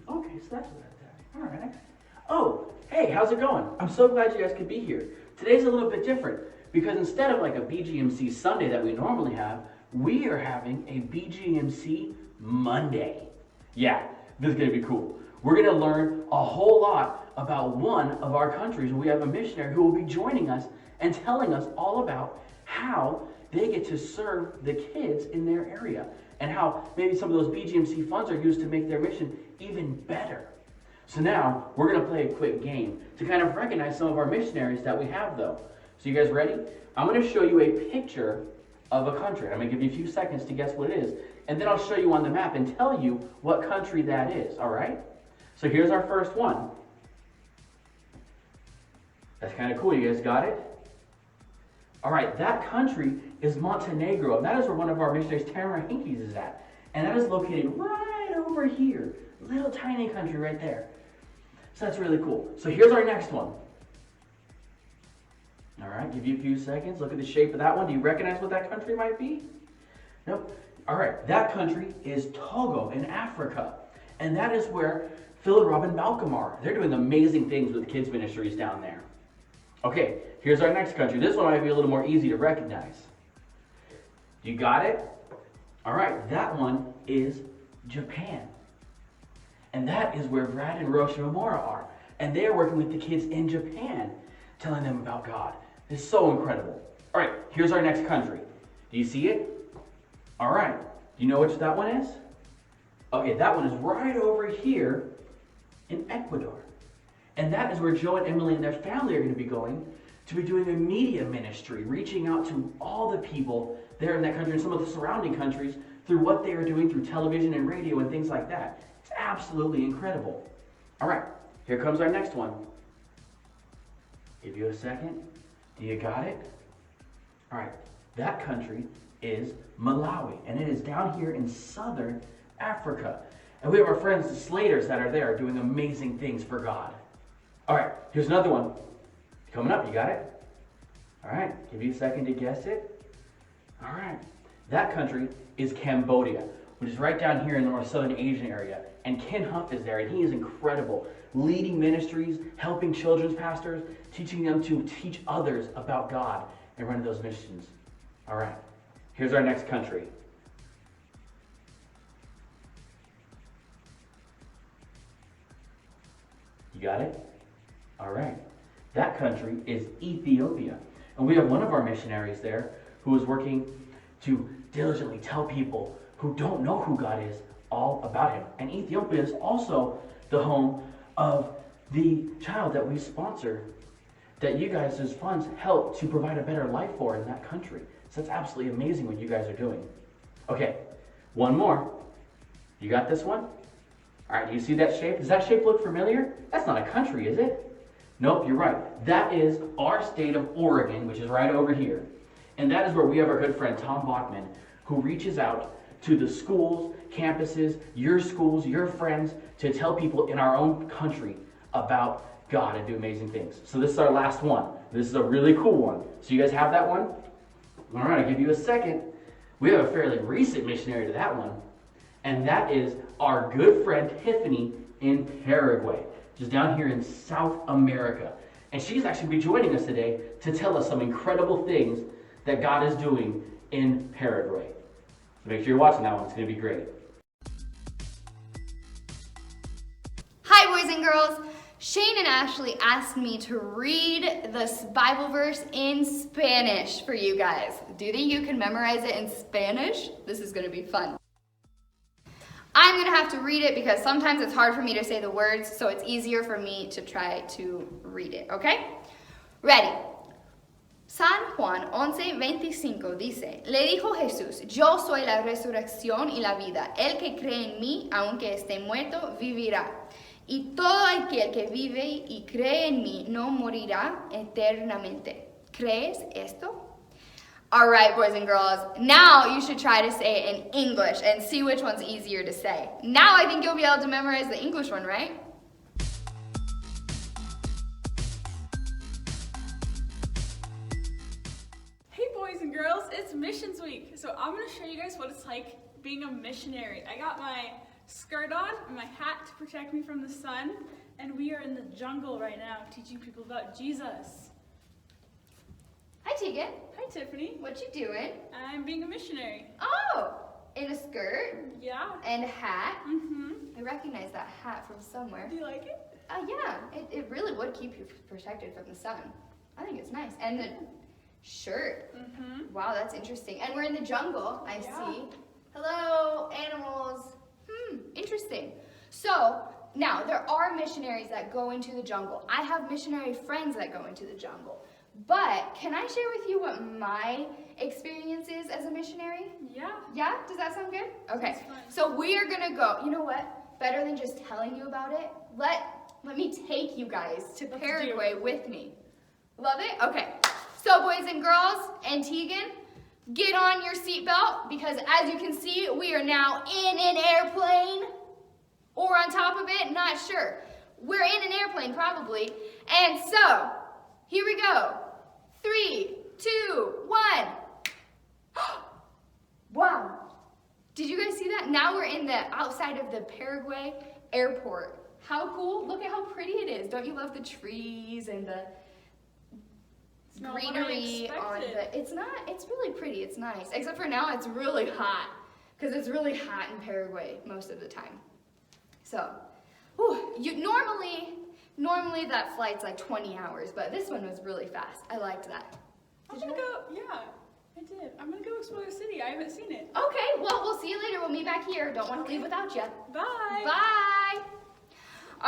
Okay, so that's what that's happening. All right. Oh, hey, how's it going? I'm so glad you guys could be here. Today's a little bit different because instead of like a BGMC Sunday that we normally have, we are having a BGMC Monday. Yeah, this is going to be cool. We're going to learn a whole lot about one of our countries. We have a missionary who will be joining us and telling us all about how they get to serve the kids in their area and how maybe some of those BGMC funds are used to make their mission even better. So now we're going to play a quick game to kind of recognize some of our missionaries that we have though. So you guys ready? I'm going to show you a picture of a country. I'm going to give you a few seconds to guess what it is. And then I'll show you on the map and tell you what country that is, all right? So here's our first one. That's kind of cool. You guys got it? All right, that country is Montenegro. And that is where one of our missionaries, Tamara Hinkies, is at. And that is located right over here. Little tiny country right there. So that's really cool. So here's our next one. All right, give you a few seconds. Look at the shape of that one. Do you recognize what that country might be? Nope. All right, that country is Togo in Africa. And that is where Phil and Robin Malcolm are. They're doing amazing things with the kids ministries down there. Okay, here's our next country. This one might be a little more easy to recognize. You got it? All right, that one is Japan. And that is where Brad and Rosh and Amora are. And they are working with the kids in Japan, telling them about God. It's so incredible. All right, here's our next country. Do you see it? All right, do you know which that one is? Okay, that one is right over here in Ecuador. And that is where Joe and Emily and their family are going to be going to be doing a media ministry, reaching out to all the people there in that country and some of the surrounding countries through what they are doing through television and radio and things like that. It's absolutely incredible. All right, here comes our next one. Give you a second. Do you got it? All right, that country is Malawi, and it is down here in southern Africa. And we have our friends, the Slaters, that are there doing amazing things for God. All right, here's another one. Coming up, you got it? All right, give you a second to guess it. All right, that country is Cambodia, which is right down here in the North Southern Asian area. And Ken Huff is there, and he is incredible, leading ministries, helping children's pastors, teaching them to teach others about God and running those missions. All right, here's our next country. You got it? All right. That country is Ethiopia. And we have one of our missionaries there who is working to diligently tell people who don't know who God is all about him. And Ethiopia is also the home of the child that we sponsor, that you guys as funds help to provide a better life for in that country. So that's absolutely amazing what you guys are doing. Okay, one more. You got this one? All right, do you see that shape? Does that shape look familiar? That's not a country, is it? Nope, you're right. That is our state of Oregon, which is right over here. And that is where we have our good friend Tom Bachman, who reaches out to the schools, campuses, your friends, to tell people in our own country about God and do amazing things. So this is our last one. This is a really cool one. So you guys have that one? All right, I'll give you a second. We have a fairly recent missionary to that one. And that is our good friend Tiffany in Paraguay, just down here in South America. And she's actually be joining us today to tell us some incredible things that God is doing in Paraguay. So make sure you're watching that one. It's going to be great. Hi, boys and girls. Shane and Ashley asked me to read this Bible verse in Spanish for you guys. Do you think you can memorize it in Spanish? This is going to be fun. I'm going to have to read it because sometimes it's hard for me to say the words, so it's easier for me to try to read it, okay? Ready? San Juan 11:25 dice, le dijo Jesús, yo soy la resurrección y la vida. El que cree en mí, aunque esté muerto, vivirá. Y todo aquel que vive y cree en mí no morirá eternamente. ¿Crees esto? All right, boys and girls, now you should try to say it in English and see which one's easier to say. Now I think you'll be able to memorize the English one, right? Hey boys and girls, it's Missions Week. So I'm going to show you guys what it's like being a missionary. I got my skirt on and my hat to protect me from the sun. And we are in the jungle right now teaching people about Jesus. Hi, Tegan. Hi, Tiffany. What you doing? I'm being a missionary. Oh, in a skirt Yeah. and a hat. Mm-hmm. I recognize that hat from somewhere. Do you like it? Yeah, it really would keep you protected from the sun. I think it's nice. And the shirt. Mm-hmm. Wow, that's interesting. And we're in the jungle, I Yeah. see. Hello, animals. Interesting. So, now, there are missionaries that go into the jungle. I have missionary friends that go into the jungle. But, can I share with you what my experience is as a missionary? Yeah. Yeah? Does that sound good? Okay. That's fun. So, we are going to go. You know what? Better than just telling you about it, let me take you guys to Let's Paraguay do it. with me. Love it? Okay. So, boys and girls, and Tegan, get on your seatbelt because as you can see, we are now in an airplane or on top of it, not sure. We're in an airplane probably. And so, here we go. 3, 2, 1. Wow. Did you guys see that? Now we're in the outside of the Paraguay airport. How cool? Look at how pretty it is. Don't you love the trees and the It's not what I greenery on expected. it's really pretty, it's nice. Except for now it's really hot. Because it's really hot in Paraguay most of the time. So, normally that flight's like 20 hours, but this one was really fast. I liked that. I'm gonna go, yeah, I did. I'm gonna go explore the city. I haven't seen it. Okay, well, we'll see you later. We'll meet back here. Don't want to leave without you. Bye. Bye.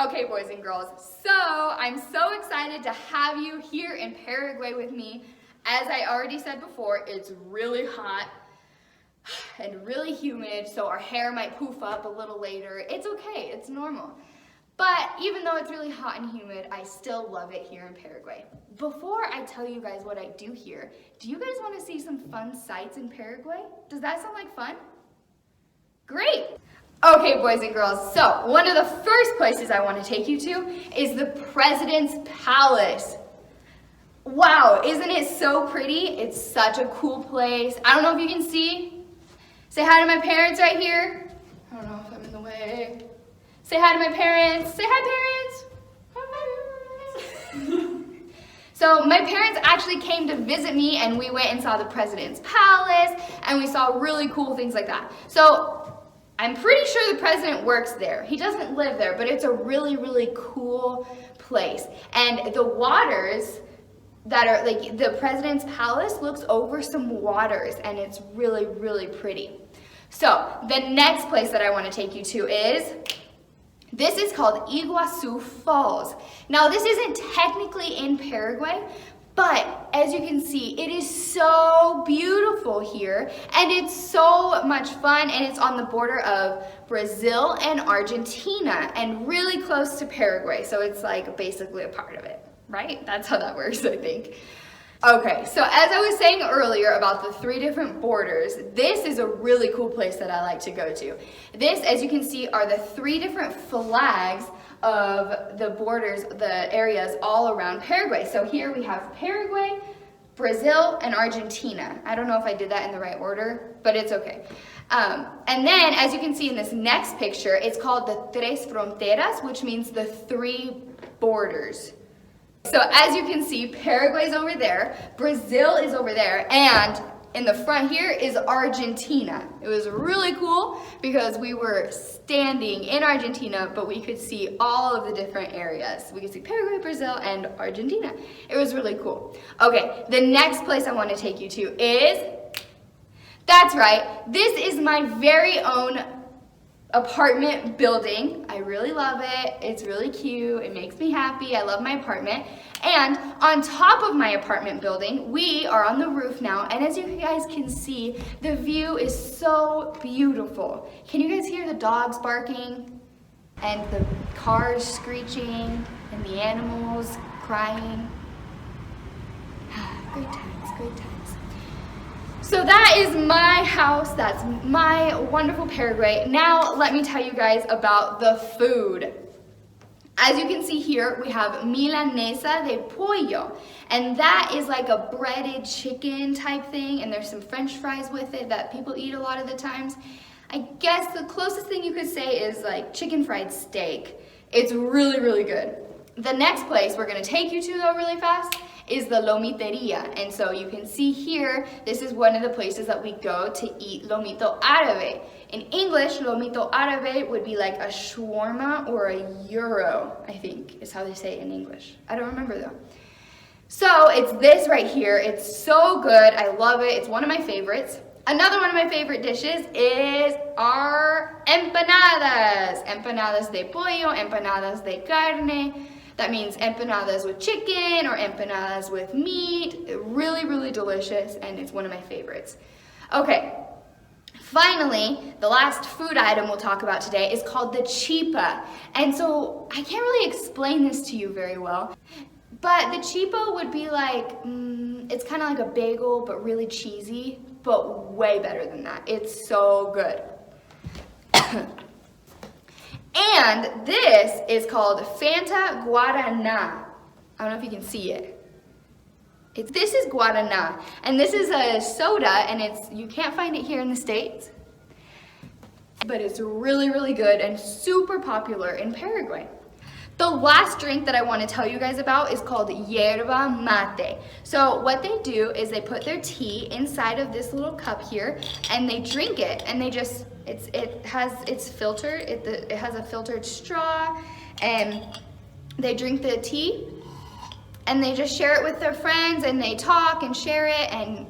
Okay, boys and girls. So, I'm so excited to have you here in Paraguay with me. As I already said before, it's really hot and really humid, so our hair might poof up a little later. It's okay, it's normal. But even though it's really hot and humid, I still love it here in Paraguay. Before I tell you guys what I do here, do you guys want to see some fun sights in Paraguay? Does that sound like fun? Great! Okay, boys and girls, so one of the first places I want to take you to is the President's Palace. Wow, isn't it so pretty? It's such a cool place. I don't know if you can see. Say hi to my parents right here. I don't know if I'm in the way. Say hi to my parents. Say hi, parents. Hi. So my parents actually came to visit me and we went and saw the President's Palace and we saw really cool things like that. So I'm pretty sure the president works there. He doesn't live there, but it's a really, really cool place. And the waters that are, like, the President's Palace looks over some waters and it's really, really pretty. So the next place that I want to take you to this is called Iguazu Falls. Now this isn't technically in Paraguay, but as you can see, it is so beautiful here and it's so much fun and it's on the border of Brazil and Argentina and really close to Paraguay. So it's like basically a part of it, right? That's how that works, I think. Okay, so as I was saying earlier about the 3 different borders, this is a really cool place that I like to go to. This, as you can see, are the 3 different flags of the borders, the areas all around Paraguay. So here we have Paraguay, Brazil, and Argentina. I don't know if I did that in the right order, but it's okay. And then, as you can see in this next picture, it's called the Tres Fronteras, which means the 3 borders. So as you can see, Paraguay's over there, Brazil is over there, and in the front here is Argentina. It was really cool because we were standing in Argentina, but we could see all of the different areas. We could see Paraguay, Brazil, and Argentina. It was really cool. Okay, the next place I want to take you to is, that's right, this is my very own apartment building. I really love it. It's really cute. It makes me happy. I love my apartment. And on top of my apartment building, we are on the roof now. And as you guys can see, the view is so beautiful. Can you guys hear the dogs barking and the cars screeching and the animals crying? Great times, great times. So that is my house, that's my wonderful Paraguay. Now let me tell you guys about the food. As you can see here, we have milanesa de pollo, and that is like a breaded chicken type thing, and there's some french fries with it that people eat a lot of the times. I guess the closest thing you could say is like chicken fried steak. It's really, really good. The next place we're gonna take you to though really fast is the lomiteria. And so you can see here, this is one of the places that we go to eat lomito árabe. In English, lomito árabe would be like a shawarma or a gyro, I think is how they say it in English. I don't remember though. So it's this right here. It's so good. I love it. It's one of my favorites. Another one of my favorite dishes is our empanadas. Empanadas de pollo, empanadas de carne. That means empanadas with chicken or empanadas with meat. Really, really delicious, and it's one of my favorites. Okay, finally, the last food item we'll talk about today is called the chipa. And so I can't really explain this to you very well, but the chipa would be like, it's kind of like a bagel, but really cheesy, but way better than that. It's so good. And this is called Fanta Guaraná. I don't know if you can see it. This is Guaraná, and this is a soda, and you can't find it here in the States, but it's really, really good and super popular in Paraguay. The last drink that I want to tell you guys about is called yerba mate. So what they do is they put their tea inside of this little cup here, and they drink it, and they just, it's filtered, it has a filtered straw, and they drink the tea, and they just share it with their friends, and they talk and share it, and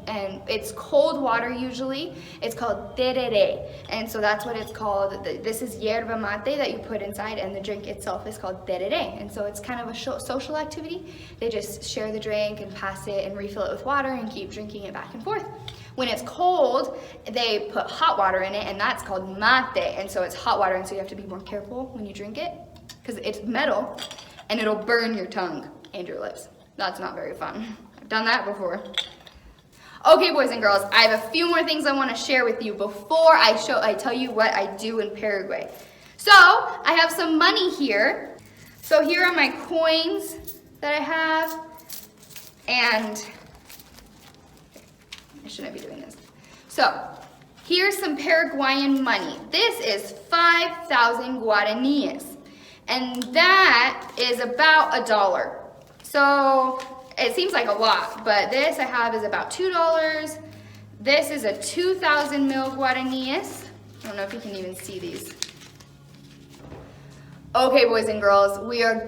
it's cold water usually. It's called tereré, and so that's what it's called. This is yerba mate that you put inside, and the drink itself is called tereré, and so it's kind of a social activity. They just share the drink and pass it and refill it with water and keep drinking it back and forth. When it's cold, they put hot water in it, and that's called mate, and so it's hot water, and so you have to be more careful when you drink it, because it's metal, and it'll burn your tongue and your lips. That's not very fun. I've done that before. Okay, boys and girls, I have a few more things I want to share with you before I tell you what I do in Paraguay. So, I have some money here. So here are my coins that I have, and I shouldn't be doing this. So, here's some Paraguayan money. This is 5,000 guaraníes, and that is about $1. So it seems like a lot, but this I have is about $2. This is a 2,000 mil guaraníes. I don't know if you can even see these. Okay, boys and girls, we are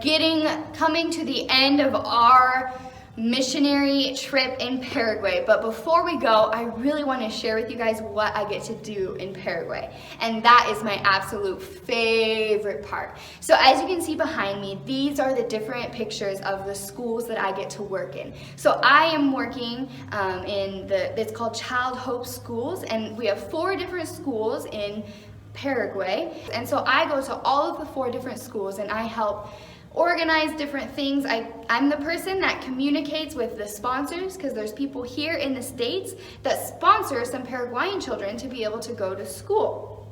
coming to the end of our missionary trip in Paraguay. But before we go, I really want to share with you guys what I get to do in Paraguay. And that is my absolute favorite part. So as you can see behind me, these are the different pictures of the schools that I get to work in. So I am working it's called Child Hope Schools, and we have 4 different schools in Paraguay. And so I go to all of the 4 different schools, and I help organize different things. I'm the person that communicates with the sponsors, because there's people here in the States that sponsor some Paraguayan children to be able to go to school.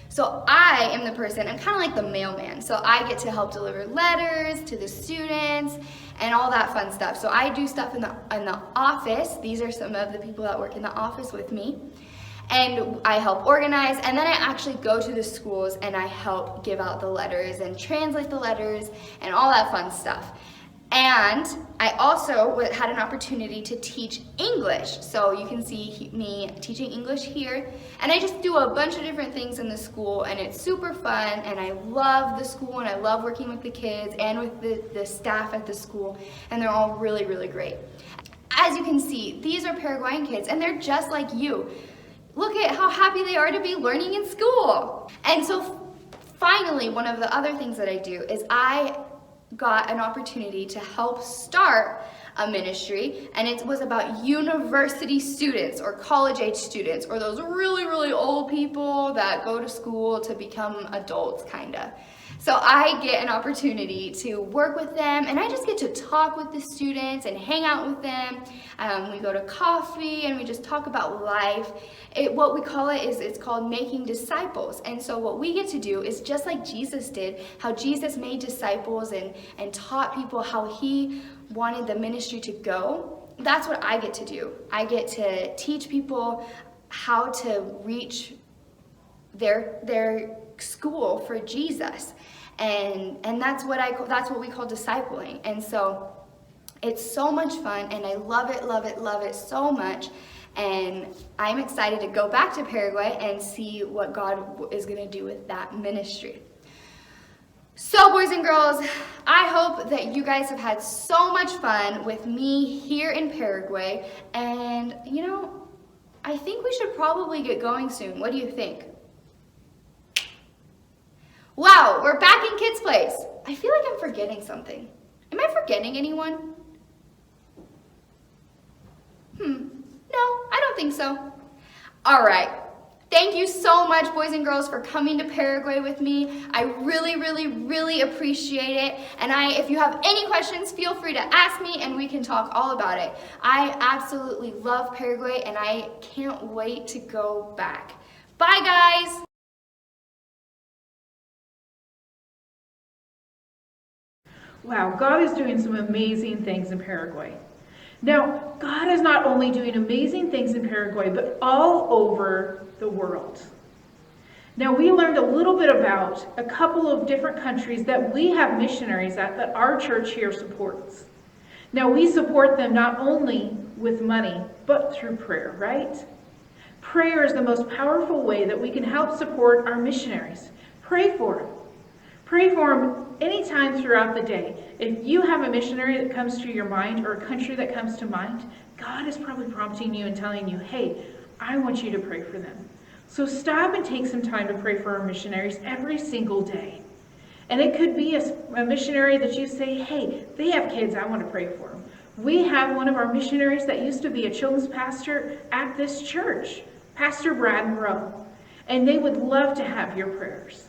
So I am the person, I'm kind of like the mailman. So I get to help deliver letters to the students and all that fun stuff. So I do stuff in the office. These are some of the people that work in the office with me. And I help organize, and then I actually go to the schools and I help give out the letters and translate the letters and all that fun stuff. And I also had an opportunity to teach English. So you can see me teaching English here. And I just do a bunch of different things in the school, and it's super fun, and I love the school, and I love working with the kids and with the staff at the school, and they're all really, really great. As you can see, these are Paraguayan kids, and they're just like you. Look at how happy they are to be learning in school. And so finally, one of the other things that I do is I got an opportunity to help start a ministry, and it was about university students or college-age students, or those really, really old people that go to school to become adults, kinda. So I get an opportunity to work with them, and I just get to talk with the students and hang out with them. We go to coffee and we just talk about life. What we call it is, it's called making disciples. And so what we get to do is just like Jesus did, how Jesus made disciples and taught people how he wanted the ministry to go. That's what I get to do. I get to teach people how to reach their school for Jesus. And that's what we call discipling. And so it's so much fun, and I love it so much. And I'm excited to go back to Paraguay and see what God is going to do with that ministry. So boys and girls, I hope that you guys have had so much fun with me here in Paraguay. And I think we should probably get going soon. What do you think? Wow, we're back in Kids Place. I feel like I'm forgetting something. Am I forgetting anyone? No, I don't think so. All right. Thank you so much, boys and girls, for coming to Paraguay with me. I really appreciate it. And if you have any questions, feel free to ask me and we can talk all about it. I absolutely love Paraguay and I can't wait to go back. Bye, guys. Wow, God is doing some amazing things in Paraguay. Now, God is not only doing amazing things in Paraguay, but all over the world. Now, we learned a little bit about a couple of different countries that we have missionaries at that our church here supports. Now, we support them not only with money, but through prayer, right? Prayer is the most powerful way that we can help support our missionaries. Pray for them. Pray for them anytime throughout the day. If you have a missionary that comes to your mind or a country that comes to mind, God is probably prompting you and telling you, hey, I want you to pray for them. So stop and take some time to pray for our missionaries every single day. And it could be a missionary that you say, hey, they have kids, I want to pray for them. We have one of our missionaries that used to be a children's pastor at this church, Pastor Brad Monroe, and they would love to have your prayers.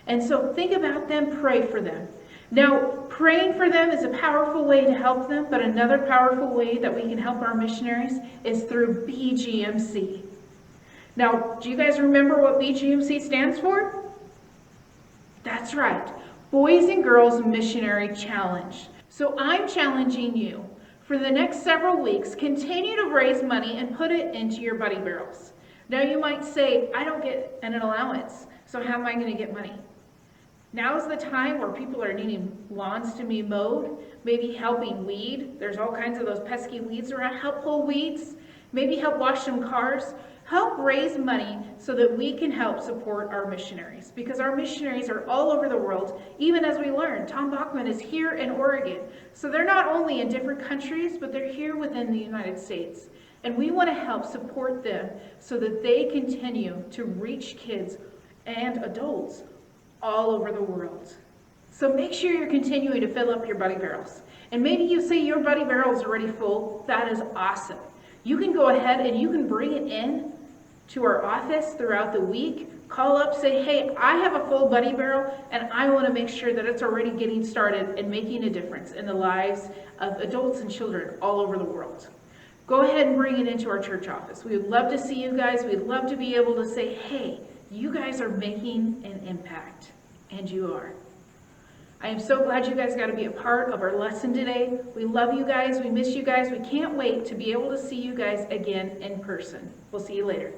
And so think about them, pray for them. Now, praying for them is a powerful way to help them, but another powerful way that we can help our missionaries is through BGMC. Now, do you guys remember what BGMC stands for? That's right, Boys and Girls Missionary Challenge. So I'm challenging you, for the next several weeks, continue to raise money and put it into your buddy barrels. Now you might say, I don't get an allowance, so how am I going to get money? Now is the time where people are needing lawns to be mowed, maybe helping weed. There's all kinds of those pesky weeds around. Help pull weeds, maybe help wash some cars. Help raise money so that we can help support our missionaries, because our missionaries are all over the world. Even as we learned, Tom Bachman is here in Oregon. So they're not only in different countries, but they're here within the United States. And we want to help support them so that they continue to reach kids and adults all over the world. So make sure you're continuing to fill up your buddy barrels. And maybe you say your buddy barrel is already full. That is awesome. You can go ahead and you can bring it in to our office throughout the week. Call up, say, hey, I have a full buddy barrel and I want to make sure that it's already getting started and making a difference in the lives of adults and children all over the world. Go ahead and bring it into our church office. We would love to see you guys. We'd love to be able to say, hey, you guys are making an impact, and you are. I am so glad you guys got to be a part of our lesson today. We love you guys. We miss you guys. We can't wait to be able to see you guys again in person. We'll see you later.